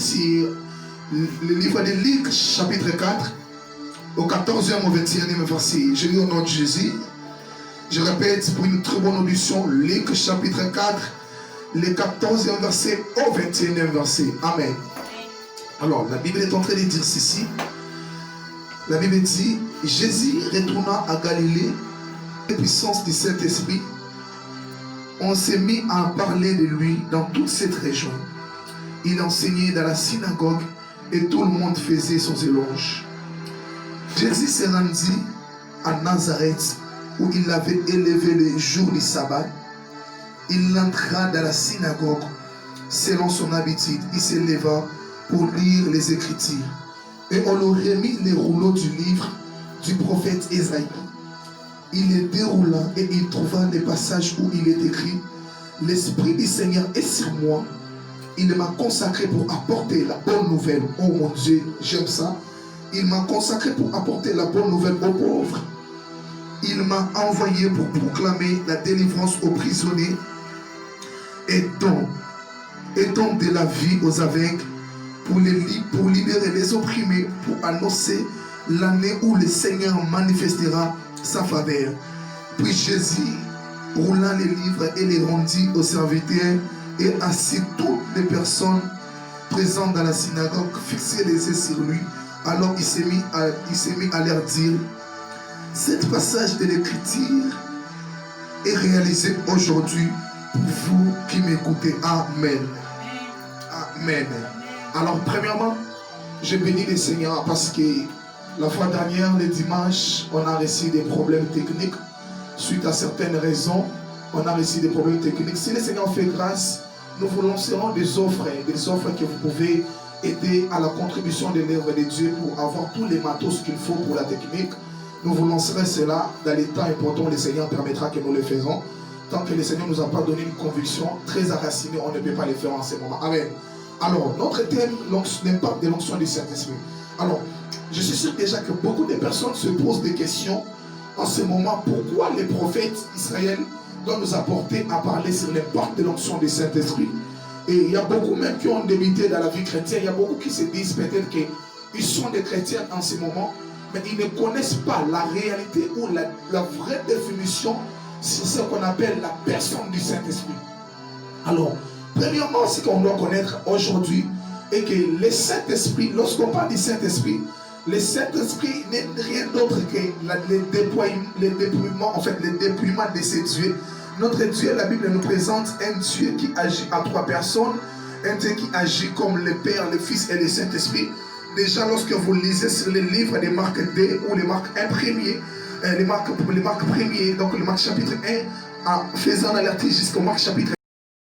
sur le livre de Luc, chapitre 4, au 14e au 21e verset. Je lis au nom de Jésus. Je répète pour une très bonne audition, Luc, chapitre 4, le 14e verset au 21e verset. Amen. Alors, la Bible est en train de dire ceci. La Bible dit, Jésus retourna à Galilée, la puissance du Saint-Esprit. On s'est mis à parler de lui dans toute cette région. Il enseignait dans la synagogue et tout le monde faisait son éloge. Jésus se rendit à Nazareth où il avait élevé le jour du sabbat. Il entra dans la synagogue selon son habitude. Il se leva pour lire les Écritures. Et on lui remit les rouleaux du livre du prophète Ésaïe. Il les déroula et il trouva les passages où il est écrit « L'Esprit du Seigneur est sur moi. Il m'a consacré pour apporter la bonne nouvelle. » Oh mon Dieu, j'aime ça. Il m'a consacré pour apporter la bonne nouvelle aux pauvres. Il m'a envoyé pour proclamer la délivrance aux prisonniers et don de la vie aux aveugles, pour libérer les opprimés, pour annoncer l'année où le Seigneur manifestera sa faveur. Puis Jésus roula les livres et les rendit aux serviteurs et assit toutes les personnes présentes dans la synagogue, fixaient les yeux sur lui. Alors il s'est mis à leur dire, cet passage de l'Écriture est réalisé aujourd'hui pour vous qui m'écoutez. Amen. Amen. Alors premièrement, je bénis le Seigneur parce que la fois dernière, le dimanche, on a reçu des problèmes techniques. Suite à certaines raisons, on a reçu des problèmes techniques. Si le Seigneur fait grâce, nous vous lancerons des offres que vous pouvez aider à la contribution de l'œuvre de Dieu pour avoir tous les matos qu'il faut pour la technique. Nous vous lancerons cela dans les temps importants. Le Seigneur permettra que nous le faisons. Tant que le Seigneur ne nous a pas donné une conviction très enracinée, on ne peut pas le faire en ce moment. Amen. Alors, notre thème, l'impact de l'onction du Saint-Esprit. Alors, je suis sûr déjà que beaucoup de personnes se posent des questions en ce moment. Pourquoi les prophètes Israël doivent nous apporter à parler sur l'impact de l'onction du Saint-Esprit? Et il y a beaucoup même qui ont débuté dans la vie chrétienne. Il y a beaucoup qui se disent peut-être qu'ils sont des chrétiens en ce moment, mais ils ne connaissent pas la réalité ou la vraie définition sur ce qu'on appelle la personne du Saint-Esprit. Alors, premièrement, ce qu'on doit connaître aujourd'hui est que le Saint-Esprit, lorsqu'on parle du Saint-Esprit, le Saint-Esprit n'est rien d'autre que le déploiement de ce Dieu. Notre Dieu, la Bible nous présente un Dieu qui agit à trois personnes, un Dieu qui agit comme le Père, le Fils et le Saint-Esprit. Déjà, lorsque vous lisez sur les livres de Marc 2 ou les Marc 1 premier, les Marc premier, donc le Marc chapitre 1, en faisant l'alertie jusqu'au Marc chapitre